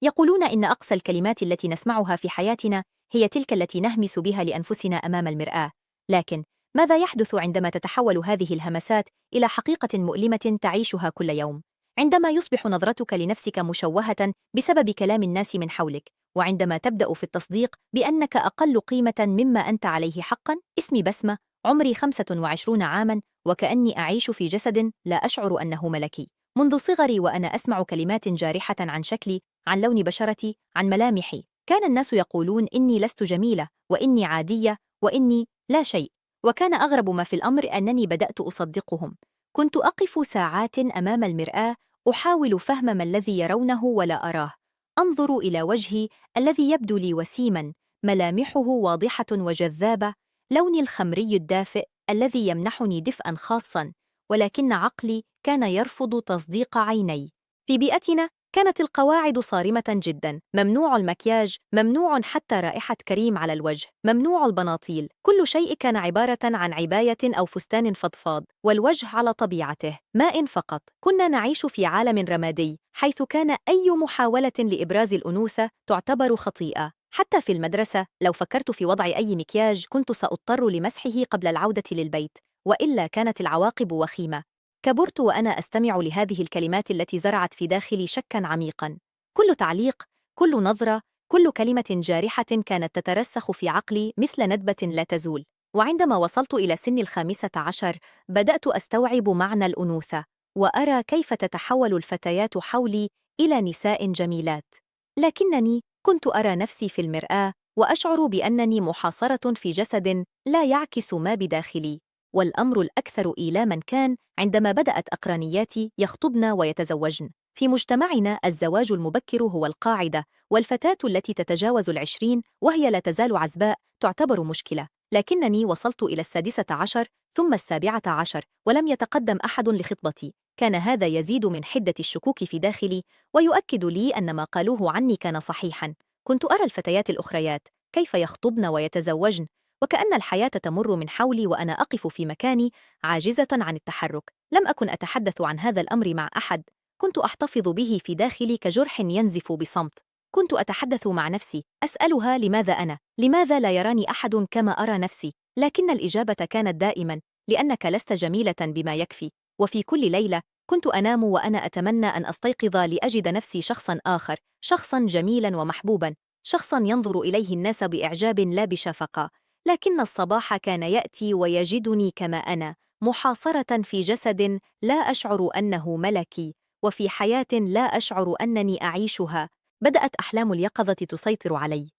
يقولون إن أقصى الكلمات التي نسمعها في حياتنا هي تلك التي نهمس بها لأنفسنا أمام المرآة. لكن ماذا يحدث عندما تتحول هذه الهمسات إلى حقيقة مؤلمة تعيشها كل يوم؟ عندما يصبح نظرتك لنفسك مشوهة بسبب كلام الناس من حولك، وعندما تبدأ في التصديق بأنك أقل قيمة مما أنت عليه حقا. اسمي بسمة، عمري 25 عاما، وكأني أعيش في جسد لا أشعر أنه ملكي. منذ صغري وأنا أسمع كلمات جارحة عن شكلي، عن لون بشرتي، عن ملامحي. كان الناس يقولون إني لست جميلة، وإني عادية، وإني لا شيء. وكان أغرب ما في الأمر أنني بدأت أصدقهم. كنت أقف ساعات أمام المرآة أحاول فهم ما الذي يرونه ولا أراه. أنظر إلى وجهي الذي يبدو لي وسيما، ملامحه واضحة وجذابة، لوني الخمري الدافئ الذي يمنحني دفئا خاصا، ولكن عقلي كان يرفض تصديق عيني. في بيئتنا كانت القواعد صارمة جدا: ممنوع المكياج، ممنوع حتى رائحة كريم على الوجه، ممنوع البناطيل. كل شيء كان عبارة عن عباية أو فستان فضفاض، والوجه على طبيعته ماء فقط. كنا نعيش في عالم رمادي، حيث كان أي محاولة لإبراز الأنوثة تعتبر خطيئة. حتى في المدرسة لو فكرت في وضع أي مكياج كنت سأضطر لمسحه قبل العودة للبيت، وإلا كانت العواقب وخيمة. كبرت وأنا أستمع لهذه الكلمات التي زرعت في داخلي شكاً عميقاً. كل تعليق، كل نظرة، كل كلمة جارحة كانت تترسخ في عقلي مثل ندبة لا تزول. وعندما وصلت إلى سن 15 بدأت أستوعب معنى الأنوثة، وأرى كيف تتحول الفتيات حولي إلى نساء جميلات. لكنني كنت أرى نفسي في المرآة وأشعر بأنني محاصرة في جسد لا يعكس ما بداخلي. والأمر الأكثر إيلاما كان عندما بدأت أقرانياتي يخطبن ويتزوجن. في مجتمعنا الزواج المبكر هو القاعدة، والفتاة التي تتجاوز 20 وهي لا تزال عزباء تعتبر مشكلة. لكنني وصلت إلى 16 ثم 17 ولم يتقدم أحد لخطبتي. كان هذا يزيد من حدة الشكوك في داخلي، ويؤكد لي أن ما قالوه عني كان صحيحا. كنت أرى الفتيات الأخريات كيف يخطبن ويتزوجن، وكأن الحياة تمر من حولي وأنا أقف في مكاني عاجزة عن التحرك. لم أكن أتحدث عن هذا الأمر مع أحد، كنت أحتفظ به في داخلي كجرح ينزف بصمت. كنت أتحدث مع نفسي، أسألها لماذا أنا؟ لماذا لا يراني أحد كما أرى نفسي؟ لكن الإجابة كانت دائما: لأنك لست جميلة بما يكفي. وفي كل ليلة كنت أنام وأنا أتمنى أن أستيقظ لأجد نفسي شخصا آخر، شخصا جميلا ومحبوبا، شخصا ينظر إليه الناس بإعجاب لا بشفقة. لكن الصباح كان يأتي ويجدني كما أنا، محاصرة في جسد لا أشعر أنه ملكي، وفي حياة لا أشعر أنني أعيشها. بدأت أحلام اليقظة تسيطر علي.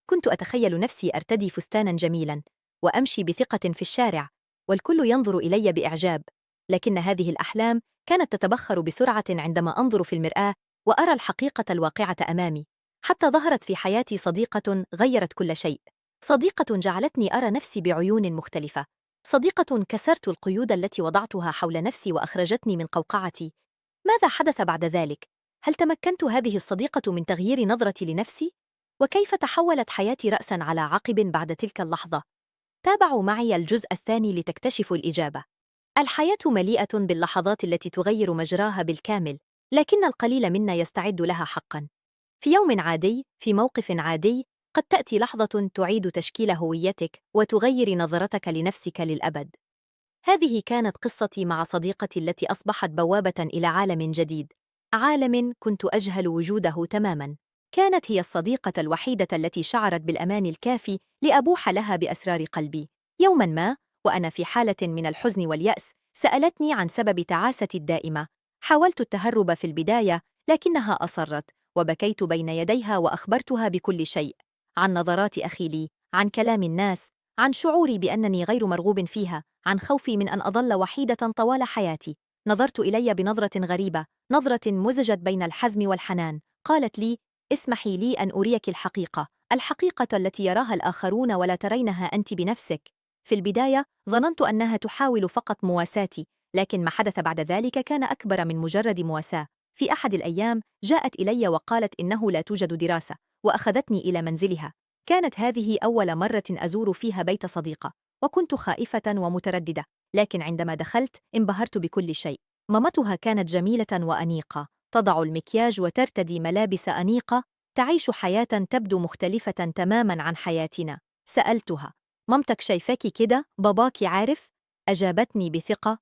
كنت أتخيل نفسي أرتدي فستانا جميلا وأمشي بثقة في الشارع، والكل ينظر إلي بإعجاب. لكن هذه الأحلام كانت تتبخر بسرعة عندما أنظر في المرآة وأرى الحقيقة الواقعة أمامي. حتى ظهرت في حياتي صديقة غيرت كل شيء، صديقة جعلتني أرى نفسي بعيون مختلفة، صديقة كسرت القيود التي وضعتها حول نفسي وأخرجتني من قوقعتي. ماذا حدث بعد ذلك؟ هل تمكنت هذه الصديقة من تغيير نظرتي لنفسي؟ وكيف تحولت حياتي رأساً على عقب بعد تلك اللحظة؟ تابعوا معي الجزء الثاني لتكتشفوا الإجابة. الحياة مليئة باللحظات التي تغير مجراها بالكامل، لكن القليل منا يستعد لها حقاً. في يوم عادي، في موقف عادي، قد تأتي لحظة تعيد تشكيل هويتك وتغير نظرتك لنفسك للأبد. هذه كانت قصتي مع صديقتي التي أصبحت بوابة إلى عالم جديد، عالم كنت أجهل وجوده تماماً. كانت هي الصديقة الوحيدة التي شعرت بالأمان الكافي لأبوح لها بأسرار قلبي. يوماً ما وأنا في حالة من الحزن واليأس سألتني عن سبب تعاستي الدائمة. حاولت التهرب في البداية، لكنها أصرت، وبكيت بين يديها وأخبرتها بكل شيء، عن نظرات أخي لي، عن كلام الناس، عن شعوري بأنني غير مرغوب فيها، عن خوفي من أن أظل وحيدة طوال حياتي. نظرت إلي بنظرة غريبة، نظرة مزجت بين الحزم والحنان. قالت لي: اسمحي لي أن أريك الحقيقة، الحقيقة التي يراها الآخرون ولا ترينها أنت بنفسك. في البداية ظننت أنها تحاول فقط مواساتي، لكن ما حدث بعد ذلك كان أكبر من مجرد مواساة. في أحد الأيام جاءت إلي وقالت إنه لا توجد دراسة، وأخذتني إلى منزلها. كانت هذه أول مرة أزور فيها بيت صديقة، وكنت خائفة ومترددة، لكن عندما دخلت انبهرت بكل شيء. مامتها كانت جميلة وأنيقة، تضع المكياج وترتدي ملابس أنيقة، تعيش حياة تبدو مختلفة تماماً عن حياتنا. سألتها: مامتك شايفاكي كده؟ باباكي عارف؟ أجابتني بثقة: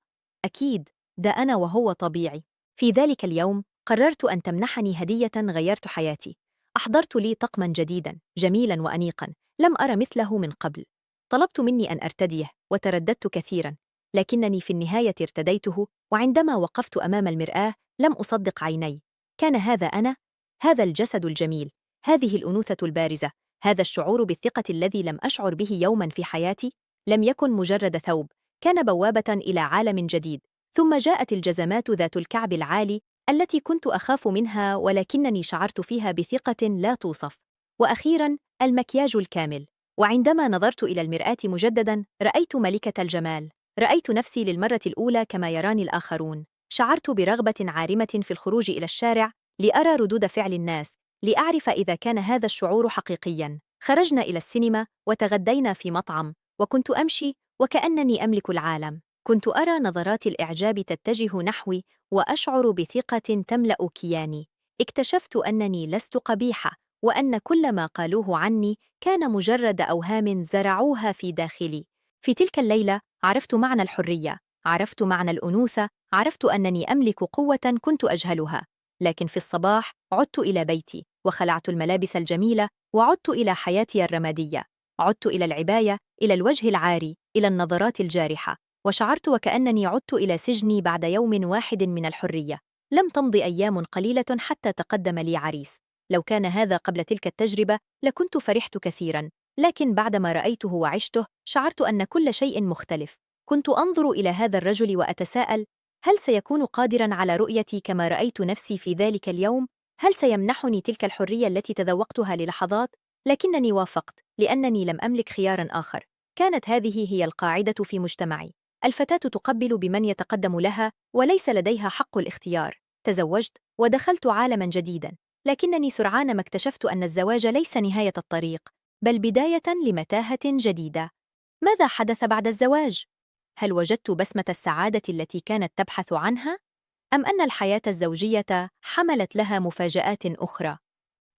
أكيد، ده أنا وهو طبيعي. في ذلك اليوم قررت أن تمنحني هدية غيرت حياتي. أحضرت لي طقماً جديداً جميلاً وأنيقاً لم أرى مثله من قبل. طلبت مني أن أرتديه وترددت كثيراً، لكنني في النهاية ارتديته، وعندما وقفت أمام المرآة لم أصدق عيني. كان هذا أنا، هذا الجسد الجميل، هذه الأنوثة البارزة، هذا الشعور بالثقة الذي لم أشعر به يوماً في حياتي. لم يكن مجرد ثوب، كان بوابة إلى عالم جديد. ثم جاءت الجزمات ذات الكعب العالي التي كنت أخاف منها، ولكنني شعرت فيها بثقة لا توصف. وأخيراً المكياج الكامل. وعندما نظرت إلى المرآة مجدداً رأيت ملكة الجمال. رأيت نفسي للمرة الأولى كما يراني الآخرون. شعرت برغبة عارمة في الخروج إلى الشارع لأرى ردود فعل الناس، لأعرف إذا كان هذا الشعور حقيقياً. خرجنا إلى السينما وتغدينا في مطعم، وكنت أمشي وكأنني أملك العالم. كنت أرى نظرات الإعجاب تتجه نحوي وأشعر بثقة تملأ كياني. اكتشفت أنني لست قبيحة، وأن كل ما قالوه عني كان مجرد أوهام زرعوها في داخلي. في تلك الليلة عرفت معنى الحرية، عرفت معنى الأنوثة، عرفت أنني أملك قوة كنت أجهلها. لكن في الصباح عدت إلى بيتي وخلعت الملابس الجميلة وعدت إلى حياتي الرمادية. عدت إلى العباية، إلى الوجه العاري، إلى النظرات الجارحة، وشعرت وكأنني عدت إلى سجني بعد يوم واحد من الحرية. لم تمض أيام قليلة حتى تقدم لي عريس. لو كان هذا قبل تلك التجربة لكنت فرحت كثيراً، لكن بعدما رأيته وعشته شعرت أن كل شيء مختلف. كنت أنظر إلى هذا الرجل وأتساءل: هل سيكون قادراً على رؤيتي كما رأيت نفسي في ذلك اليوم؟ هل سيمنحني تلك الحرية التي تذوقتها للحظات؟ لكنني وافقت، لأنني لم أملك خياراً آخر. كانت هذه هي القاعدة في مجتمعي: الفتاة تقبل بمن يتقدم لها وليس لديها حق الاختيار. تزوجت ودخلت عالماً جديداً، لكنني سرعان ما اكتشفت أن الزواج ليس نهاية الطريق، بل بداية لمتاهة جديدة. ماذا حدث بعد الزواج؟ هل وجدت بسمة السعادة التي كانت تبحث عنها؟ أم أن الحياة الزوجية حملت لها مفاجآت أخرى؟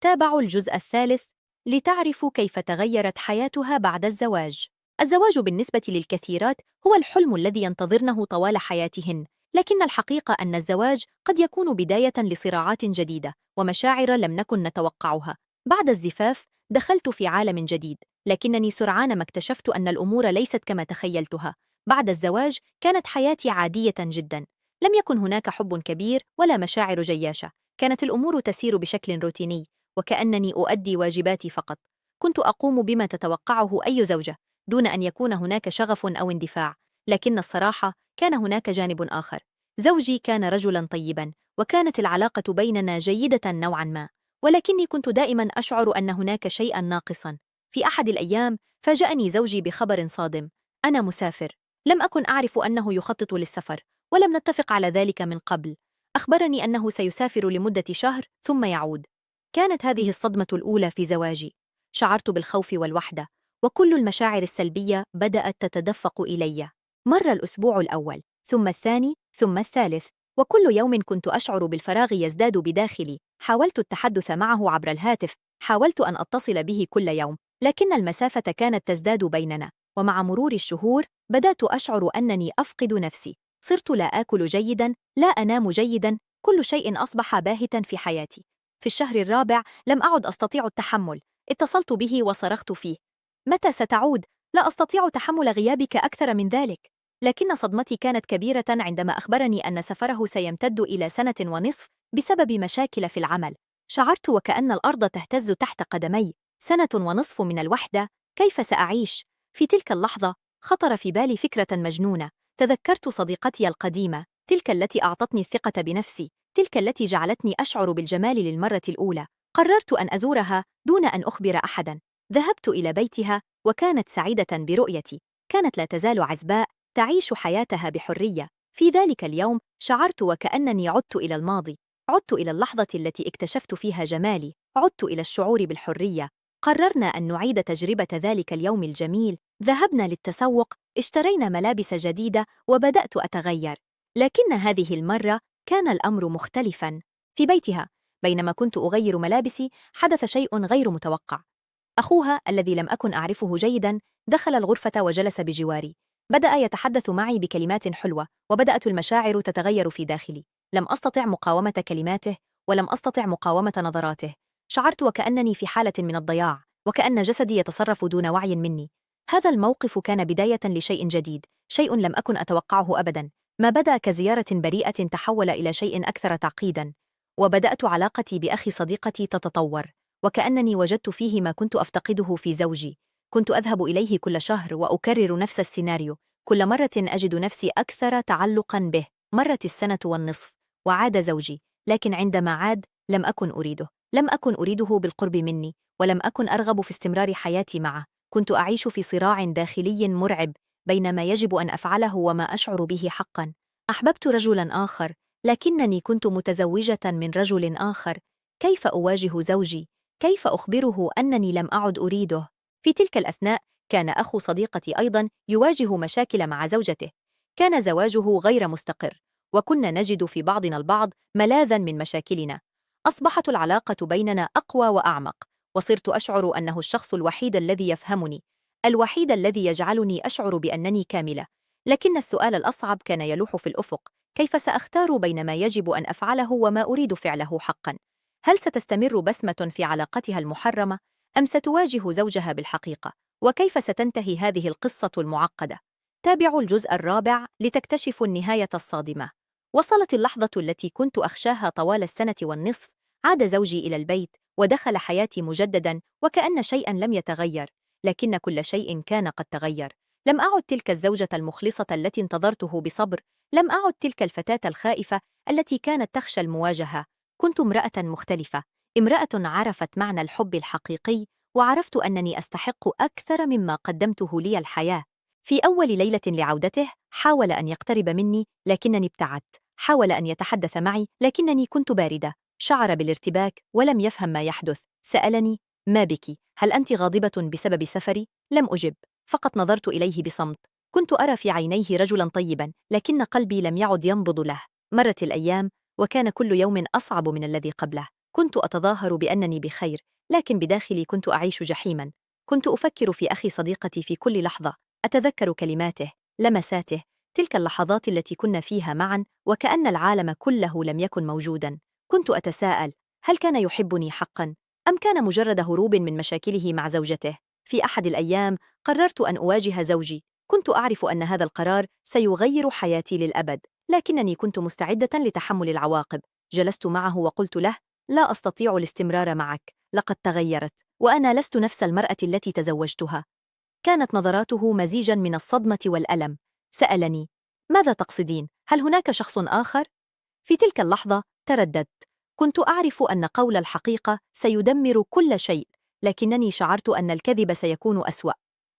تابعوا الجزء الثالث لتعرفوا كيف تغيرت حياتها بعد الزواج. الزواج بالنسبة للكثيرات هو الحلم الذي ينتظرنه طوال حياتهن، لكن الحقيقة أن الزواج قد يكون بداية لصراعات جديدة ومشاعر لم نكن نتوقعها. بعد الزفاف دخلت في عالم جديد، لكنني سرعان ما اكتشفت أن الأمور ليست كما تخيلتها. بعد الزواج كانت حياتي عادية جدا. لم يكن هناك حب كبير ولا مشاعر جياشة. كانت الأمور تسير بشكل روتيني، وكأنني أؤدي واجباتي فقط. كنت أقوم بما تتوقعه أي زوجة، دون أن يكون هناك شغف أو اندفاع. لكن الصراحة كان هناك جانب آخر. زوجي كان رجلاً طيباً، وكانت العلاقة بيننا جيدة نوعاً ما، ولكني كنت دائماً أشعر أن هناك شيئاً ناقصاً. في أحد الأيام فاجأني زوجي بخبر صادم: أنا مسافر. لم أكن أعرف أنه يخطط للسفر، ولم نتفق على ذلك من قبل. أخبرني أنه سيسافر لمدة شهر ثم يعود. كانت هذه الصدمة الأولى في زواجي. شعرت بالخوف والوحدة، وكل المشاعر السلبية بدأت تتدفق إلي. مر الأسبوع الأول، ثم الثاني، ثم الثالث، وكل يوم كنت أشعر بالفراغ يزداد بداخلي. حاولت التحدث معه عبر الهاتف، حاولت أن أتصل به كل يوم، لكن المسافة كانت تزداد بيننا. ومع مرور الشهور بدأت أشعر أنني أفقد نفسي. صرت لا آكل جيداً، لا أنام جيداً، كل شيء أصبح باهتاً في حياتي. في الشهر الرابع لم أعد أستطيع التحمل. اتصلت به وصرخت فيه: متى ستعود؟ لا أستطيع تحمل غيابك أكثر من ذلك. لكن صدمتي كانت كبيرة عندما أخبرني أن سفره سيمتد إلى 1.5 سنين بسبب مشاكل في العمل. شعرت وكأن الأرض تهتز تحت قدمي. 1.5 سنين من الوحدة، كيف سأعيش؟ في تلك اللحظة خطر في بالي فكرة مجنونة. تذكرت صديقتي القديمة، تلك التي أعطتني الثقة بنفسي، تلك التي جعلتني أشعر بالجمال للمرة الأولى. قررت أن أزورها دون أن أخبر أحداً. ذهبت إلى بيتها وكانت سعيدة برؤيتي. كانت لا تزال عزباء، تعيش حياتها بحرية. في ذلك اليوم شعرت وكأنني عدت إلى الماضي. عدت إلى اللحظة التي اكتشفت فيها جمالي. عدت إلى الشعور بالحرية. قررنا أن نعيد تجربة ذلك اليوم الجميل. ذهبنا للتسوق، اشترينا ملابس جديدة، وبدأت أتغير. لكن هذه المرة كان الأمر مختلفاً. في بيتها بينما كنت أغير ملابسي حدث شيء غير متوقع. أخوها الذي لم أكن أعرفه جيدا دخل الغرفة وجلس بجواري. بدأ يتحدث معي بكلمات حلوة، وبدأت المشاعر تتغير في داخلي. لم أستطع مقاومة كلماته، ولم أستطع مقاومة نظراته. شعرت وكأنني في حالة من الضياع، وكأن جسدي يتصرف دون وعي مني. هذا الموقف كان بداية لشيء جديد، شيء لم أكن أتوقعه أبدا. ما بدأ كزيارة بريئة تحول إلى شيء أكثر تعقيدا، وبدأت علاقتي بأخي صديقتي تتطور، وكأنني وجدت فيه ما كنت أفتقده في زوجي. كنت أذهب إليه كل شهر وأكرر نفس السيناريو، كل مرة أجد نفسي أكثر تعلقا به. مرت السنة والنصف، وعاد زوجي، لكن عندما عاد لم أكن أريده. لم أكن أريده بالقرب مني، ولم أكن أرغب في استمرار حياتي معه. كنت أعيش في صراع داخلي مرعب بين ما يجب أن أفعله وما أشعر به حقا. أحببت رجلا آخر، لكنني كنت متزوجة من رجل آخر. كيف أواجه زوجي؟ كيف أخبره أنني لم أعد أريده؟ في تلك الأثناء كان أخو صديقتي أيضا يواجه مشاكل مع زوجته. كان زواجه غير مستقر، وكنا نجد في بعضنا البعض ملاذا من مشاكلنا. أصبحت العلاقة بيننا أقوى وأعمق، وصرت أشعر أنه الشخص الوحيد الذي يفهمني، الوحيد الذي يجعلني أشعر بأنني كاملة. لكن السؤال الأصعب كان يلوح في الأفق: كيف سأختار بين ما يجب أن أفعله وما أريد فعله حقا؟ هل ستستمر بسمة في علاقتها المحرمة، أم ستواجه زوجها بالحقيقة؟ وكيف ستنتهي هذه القصة المعقدة؟ تابعوا الجزء الرابع لتكتشفوا النهاية الصادمة. وصلت اللحظة التي كنت أخشاها طوال السنة والنصف. عاد زوجي إلى البيت ودخل حياتي مجددا، وكأن شيئا لم يتغير، لكن كل شيء كان قد تغير. لم أعد تلك الزوجة المخلصة التي انتظرته بصبر. لم أعد تلك الفتاة الخائفة التي كانت تخشى المواجهة. كنت امرأة مختلفة، امرأة عرفت معنى الحب الحقيقي، وعرفت أنني أستحق أكثر مما قدمته لي الحياة. في أول ليلة لعودته حاول أن يقترب مني، لكنني ابتعدت. حاول أن يتحدث معي، لكنني كنت باردة. شعر بالارتباك ولم يفهم ما يحدث. سألني: ما بك؟ هل أنت غاضبة بسبب سفري؟ لم أجب، فقط نظرت إليه بصمت. كنت أرى في عينيه رجلا طيبا، لكن قلبي لم يعد ينبض له. مرت الأيام، وكان كل يوم أصعب من الذي قبله. كنت أتظاهر بأنني بخير، لكن بداخلي كنت أعيش جحيما. كنت أفكر في أخي صديقتي في كل لحظة، أتذكر كلماته، لمساته، تلك اللحظات التي كنا فيها معا وكأن العالم كله لم يكن موجودا. كنت أتساءل: هل كان يحبني حقا؟ أم كان مجرد هروب من مشاكله مع زوجته؟ في أحد الأيام قررت أن أواجه زوجي. كنت أعرف أن هذا القرار سيغير حياتي للأبد، لكنني كنت مستعدة لتحمل العواقب. جلست معه وقلت له: لا أستطيع الاستمرار معك، لقد تغيرت، وأنا لست نفس المرأة التي تزوجتها. كانت نظراته مزيجا من الصدمة والألم. سألني: ماذا تقصدين؟ هل هناك شخص آخر؟ في تلك اللحظة ترددت. كنت أعرف أن قول الحقيقة سيدمر كل شيء، لكنني شعرت أن الكذب سيكون أسوأ.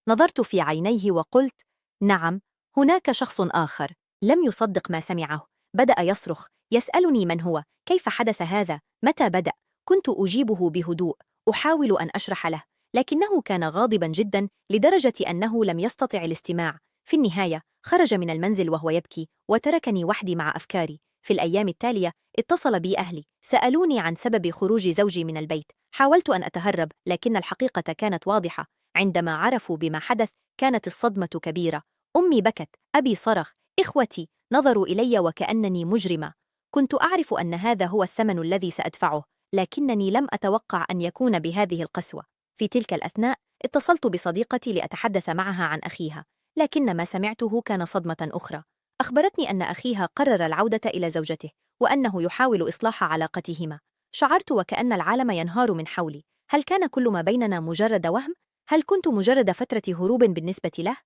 نظرت في عينيه وقلت: نعم، هناك شخص آخر. لم يصدق ما سمعه. بدأ يصرخ، يسألني من هو، كيف حدث هذا، متى بدأ. كنت أجيبه بهدوء، أحاول أن أشرح له، لكنه كان غاضبا جدا لدرجة أنه لم يستطع الاستماع. في النهاية خرج من المنزل وهو يبكي، وتركني وحدي مع أفكاري. في الأيام التالية اتصل بي أهلي، سألوني عن سبب خروج زوجي من البيت. حاولت أن أتهرب، لكن الحقيقة كانت واضحة. عندما عرفوا بما حدث كانت الصدمة كبيرة. أمي بكت، أبي صرخ، إخوتي نظروا إلي وكأنني مجرمة. كنت أعرف أن هذا هو الثمن الذي سأدفعه، لكنني لم أتوقع أن يكون بهذه القسوة. في تلك الأثناء اتصلت بصديقتي لأتحدث معها عن أخيها، لكن ما سمعته كان صدمة أخرى. أخبرتني أن أخيها قرر العودة إلى زوجته، وأنه يحاول إصلاح علاقتهما. شعرت وكأن العالم ينهار من حولي. هل كان كل ما بيننا مجرد وهم؟ هل كنت مجرد فترة هروب بالنسبة له؟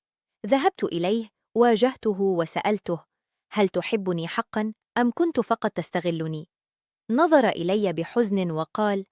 ذهبت إليه، واجهته وسألته: هل تحبني حقا، أم كنت فقط تستغلني؟ نظر إلي بحزن وقال: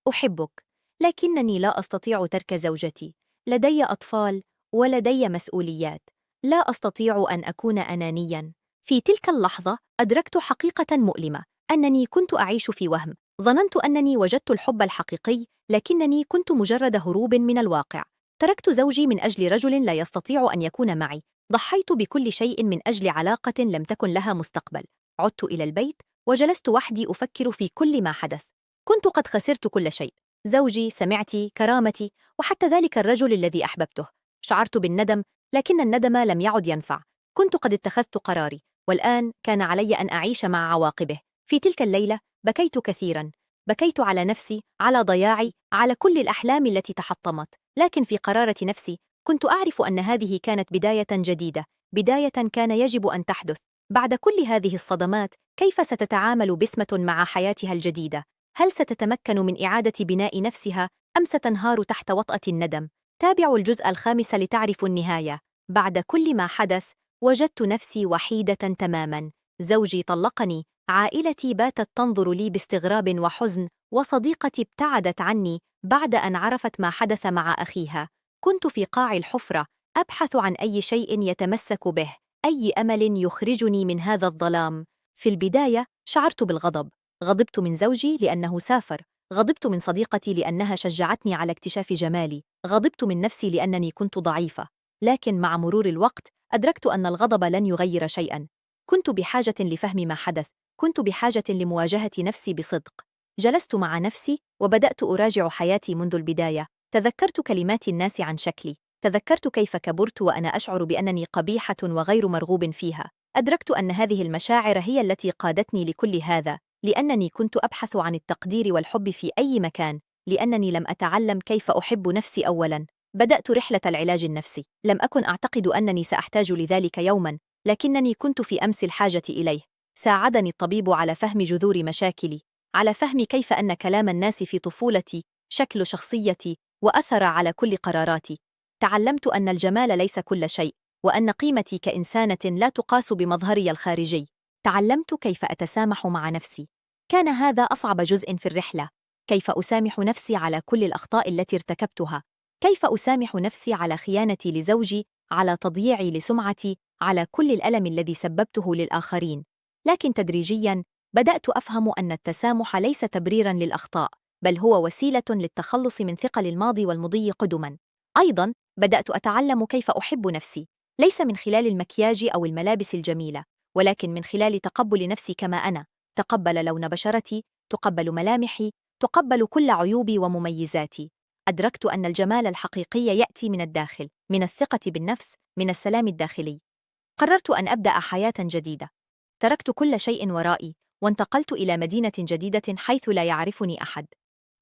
أحبك، لكنني لا أستطيع ترك زوجتي. لدي أطفال ولدي مسؤوليات. لا أستطيع أن أكون أنانياً. في تلك اللحظة أدركت حقيقة مؤلمة: أنني كنت أعيش في وهم. ظننت أنني وجدت الحب الحقيقي، لكنني كنت مجرد هروب من الواقع. تركت زوجي من أجل رجل لا يستطيع أن يكون معي. ضحيت بكل شيء من أجل علاقة لم تكن لها مستقبل. عدت إلى البيت وجلست وحدي أفكر في كل ما حدث. كنت قد خسرت كل شيء، زوجي، سمعتي، كرامتي، وحتى ذلك الرجل الذي أحببته. شعرت بالندم، لكن الندم لم يعد ينفع. كنت قد اتخذت قراري، والآن كان علي أن أعيش مع عواقبه. في تلك الليلة بكيت كثيرا. بكيت على نفسي، على ضياعي، على كل الأحلام التي تحطمت. لكن في قرارة نفسي كنت أعرف أن هذه كانت بداية جديدة، بداية كان يجب أن تحدث. بعد كل هذه الصدمات، كيف ستتعامل بسمة مع حياتها الجديدة؟ هل ستتمكن من إعادة بناء نفسها أم ستنهار تحت وطأة الندم؟ تابعوا الجزء الخامس لتعرفوا النهاية. بعد كل ما حدث، وجدت نفسي وحيدة تماماً. زوجي طلقني، عائلتي باتت تنظر لي باستغراب وحزن، وصديقتي ابتعدت عني بعد أن عرفت ما حدث مع أخيها. كنت في قاع الحفرة، أبحث عن أي شيء يتمسك به، أي أمل يخرجني من هذا الظلام. في البداية شعرت بالغضب. غضبت من زوجي لأنه سافر، غضبت من صديقتي لأنها شجعتني على اكتشاف جمالي، غضبت من نفسي لأنني كنت ضعيفة. لكن مع مرور الوقت أدركت أن الغضب لن يغير شيئاً. كنت بحاجة لفهم ما حدث، كنت بحاجة لمواجهة نفسي بصدق. جلست مع نفسي وبدأت أراجع حياتي منذ البداية. تذكرت كلمات الناس عن شكلي، تذكرت كيف كبرت وأنا أشعر بأنني قبيحة وغير مرغوب فيها. أدركت أن هذه المشاعر هي التي قادتني لكل هذا، لأنني كنت أبحث عن التقدير والحب في أي مكان، لأنني لم أتعلم كيف أحب نفسي أولاً. بدأت رحلة العلاج النفسي. لم أكن أعتقد أنني سأحتاج لذلك يوماً، لكنني كنت في أمس الحاجة إليه. ساعدني الطبيب على فهم جذور مشاكلي، على فهم كيف أن كلام الناس في طفولتي شكل شخصيتي وأثر على كل قراراتي. تعلمت أن الجمال ليس كل شيء، وأن قيمتي كإنسانة لا تقاس بمظهري الخارجي. تعلمت كيف أتسامح مع نفسي. كان هذا أصعب جزء في الرحلة. كيف أسامح نفسي على كل الأخطاء التي ارتكبتها، كيف أسامح نفسي على خيانتي لزوجي، على تضييعي لسمعتي، على كل الألم الذي سببته للآخرين. لكن تدريجياً بدأت أفهم أن التسامح ليس تبريراً للأخطاء، بل هو وسيلة للتخلص من ثقل الماضي والمضي قدماً. أيضاً بدأت أتعلم كيف أحب نفسي، ليس من خلال المكياج أو الملابس الجميلة، ولكن من خلال تقبل نفسي كما أنا. تقبل لون بشرتي، تقبل ملامحي، تقبل كل عيوبي ومميزاتي. أدركت أن الجمال الحقيقي يأتي من الداخل، من الثقة بالنفس، من السلام الداخلي. قررت أن أبدأ حياة جديدة. تركت كل شيء ورائي، وانتقلت إلى مدينة جديدة حيث لا يعرفني أحد.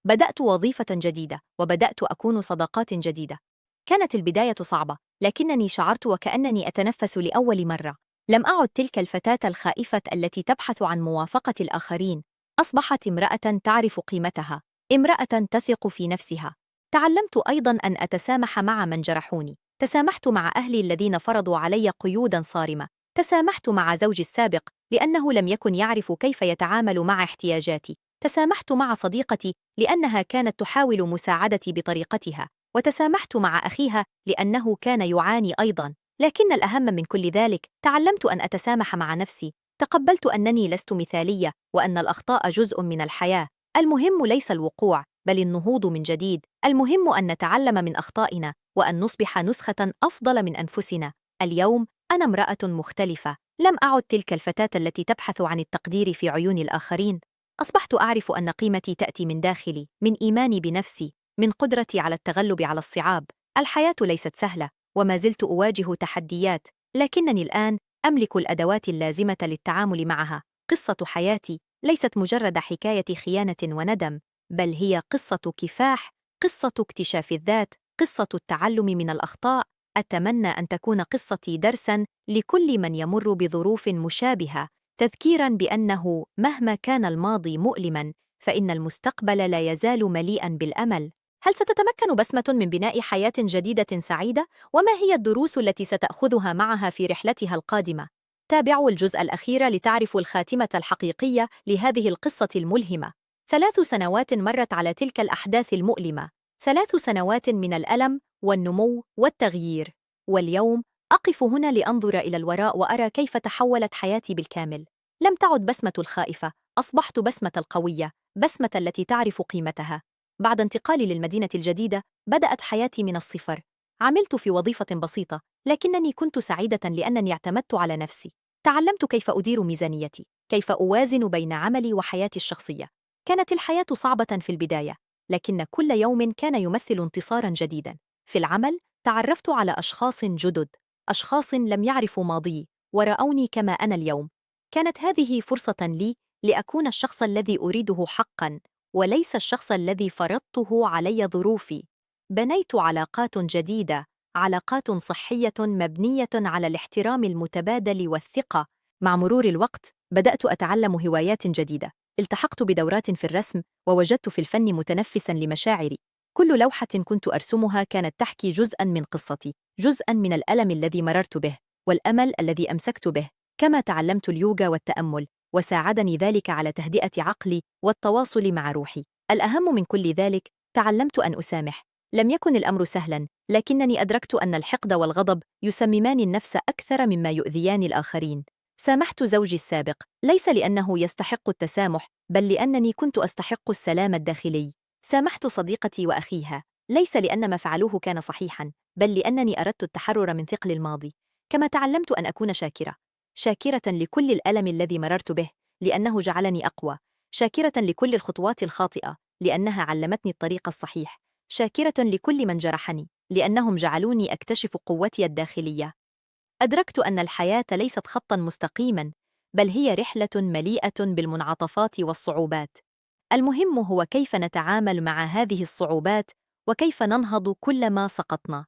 بدأت وظيفة جديدة، وبدأت أكون صداقات جديدة. كانت البداية صعبة، لكنني شعرت وكأنني أتنفس لأول مرة. لم أعد تلك الفتاة الخائفة التي تبحث عن موافقة الآخرين. أصبحت امرأة تعرف قيمتها، امرأة تثق في نفسها. تعلمت أيضاً أن أتسامح مع من جرحوني. تسامحت مع أهلي الذين فرضوا علي قيوداً صارمة. تسامحت مع زوجي السابق لأنه لم يكن يعرف كيف يتعامل مع احتياجاتي. تسامحت مع صديقتي لأنها كانت تحاول مساعدتي بطريقتها. وتسامحت مع أخيها لأنه كان يعاني أيضاً. لكن الأهم من كل ذلك، تعلمت أن أتسامح مع نفسي. تقبلت أنني لست مثالية، وأن الأخطاء جزء من الحياة. المهم ليس الوقوع، بل النهوض من جديد. المهم أن نتعلم من أخطائنا، وأن نصبح نسخة أفضل من أنفسنا. اليوم أنا امرأة مختلفة. لم أعد تلك الفتاة التي تبحث عن التقدير في عيون الآخرين. أصبحت أعرف أن قيمتي تأتي من داخلي، من إيماني بنفسي، من قدرتي على التغلب على الصعاب. الحياة ليست سهلة، وما زلت أواجه تحديات، لكنني الآن أملك الأدوات اللازمة للتعامل معها. قصة حياتي ليست مجرد حكاية خيانة وندم، بل هي قصة كفاح، قصة اكتشاف الذات، قصة التعلم من الأخطاء. أتمنى أن تكون قصتي درساً لكل من يمر بظروف مشابهة، تذكيراً بأنه مهما كان الماضي مؤلماً، فإن المستقبل لا يزال مليئاً بالأمل. هل ستتمكن بسمة من بناء حياة جديدة سعيدة؟ وما هي الدروس التي ستأخذها معها في رحلتها القادمة؟ تابعوا الجزء الأخير لتعرفوا الخاتمة الحقيقية لهذه القصة الملهمة. 3 سنوات مرت على تلك الأحداث المؤلمة، 3 سنوات من الألم والنمو والتغيير. واليوم أقف هنا لأنظر إلى الوراء وأرى كيف تحولت حياتي بالكامل. لم تعد بسمة الخائفة، أصبحت بسمة القوية، بسمة التي تعرف قيمتها. بعد انتقالي للمدينة الجديدة، بدأت حياتي من الصفر. عملت في وظيفة بسيطة، لكنني كنت سعيدة لأنني اعتمدت على نفسي. تعلمت كيف أدير ميزانيتي، كيف أوازن بين عملي وحياتي الشخصية. كانت الحياة صعبة في البداية، لكن كل يوم كان يمثل انتصاراً جديداً. في العمل تعرفت على أشخاص جدد، أشخاص لم يعرفوا ماضي ورأوني كما أنا اليوم. كانت هذه فرصة لي لأكون الشخص الذي أريده حقاً، وليس الشخص الذي فرضته علي ظروفي. بنيت علاقات جديدة، علاقات صحية مبنية على الاحترام المتبادل والثقة. مع مرور الوقت بدأت أتعلم هوايات جديدة، التحقت بدورات في الرسم ووجدت في الفن متنفساً لمشاعري. كل لوحة كنت أرسمها كانت تحكي جزءاً من قصتي، جزءاً من الألم الذي مررت به والأمل الذي أمسكت به. كما تعلمت اليوغا والتأمل، وساعدني ذلك على تهدئة عقلي والتواصل مع روحي. الأهم من كل ذلك، تعلمت أن أسامح. لم يكن الأمر سهلاً، لكنني أدركت أن الحقد والغضب يسممان النفس أكثر مما يؤذيان الآخرين. سامحت زوجي السابق، ليس لأنه يستحق التسامح، بل لأنني كنت أستحق السلام الداخلي. سامحت صديقتي وأخيها، ليس لأن ما فعلوه كان صحيحاً، بل لأنني أردت التحرر من ثقل الماضي. كما تعلمت أن أكون شاكرة لكل الألم الذي مررت به، لأنه جعلني أقوى. شاكرة لكل الخطوات الخاطئة، لأنها علمتني الطريق الصحيح. شاكرة لكل من جرحني، لأنهم جعلوني أكتشف قوتي الداخلية. أدركت أن الحياة ليست خطاً مستقيماً، بل هي رحلة مليئة بالمنعطفات والصعوبات. المهم هو كيف نتعامل مع هذه الصعوبات وكيف ننهض كلما سقطنا.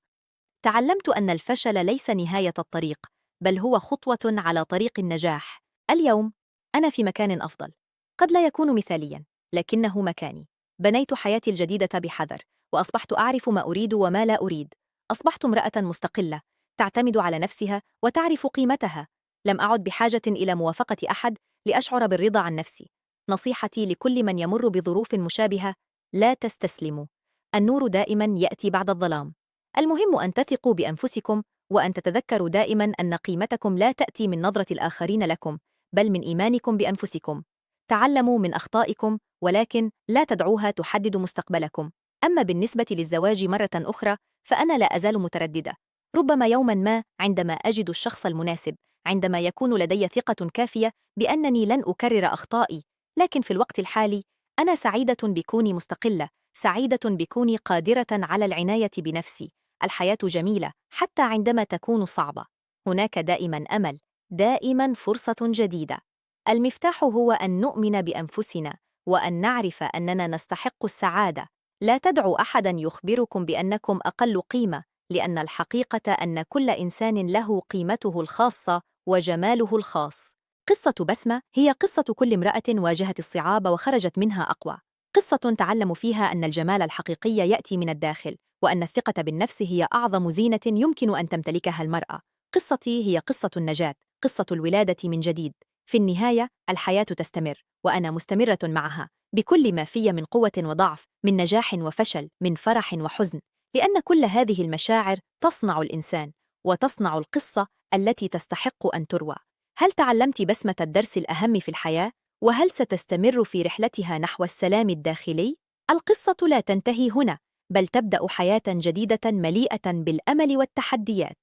تعلمت أن الفشل ليس نهاية الطريق، بل هو خطوة على طريق النجاح. اليوم أنا في مكان أفضل، قد لا يكون مثالياً، لكنه مكاني. بنيت حياتي الجديدة بحذر، وأصبحت أعرف ما أريد وما لا أريد. أصبحت امرأة مستقلة، تعتمد على نفسها وتعرف قيمتها. لم أعد بحاجة إلى موافقة أحد لأشعر بالرضا عن نفسي. نصيحتي لكل من يمر بظروف مشابهة: لا تستسلموا. النور دائماً يأتي بعد الظلام. المهم أن تثقوا بأنفسكم، وأن تتذكروا دائماً أن قيمتكم لا تأتي من نظرة الآخرين لكم، بل من إيمانكم بأنفسكم. تعلموا من أخطائكم، ولكن لا تدعوها تحدد مستقبلكم. أما بالنسبة للزواج مرة أخرى، فأنا لا أزال مترددة. ربما يوماً ما عندما أجد الشخص المناسب، عندما يكون لدي ثقة كافية بأنني لن أكرر أخطائي. لكن في الوقت الحالي أنا سعيدة بكوني مستقلة، سعيدة بكوني قادرة على العناية بنفسي. الحياة جميلة حتى عندما تكون صعبة. هناك دائما أمل، دائما فرصة جديدة. المفتاح هو أن نؤمن بأنفسنا، وأن نعرف أننا نستحق السعادة. لا تدعوا أحدا يخبركم بأنكم أقل قيمة، لأن الحقيقة أن كل إنسان له قيمته الخاصة وجماله الخاص. قصة بسمة هي قصة كل امرأة واجهت الصعاب وخرجت منها أقوى. قصة تعلم فيها أن الجمال الحقيقي يأتي من الداخل، وأن الثقة بالنفس هي أعظم زينة يمكن أن تمتلكها المرأة. قصتي هي قصة النجاة، قصة الولادة من جديد. في النهاية الحياة تستمر، وأنا مستمرة معها بكل ما في من قوة وضعف، من نجاح وفشل، من فرح وحزن، لأن كل هذه المشاعر تصنع الإنسان، وتصنع القصة التي تستحق أن تروى. هل تعلمت بسمة الدرس الأهم في الحياة؟ وهل ستستمر في رحلتها نحو السلام الداخلي؟ القصة لا تنتهي هنا، بل تبدأ حياة جديدة مليئة بالأمل والتحديات.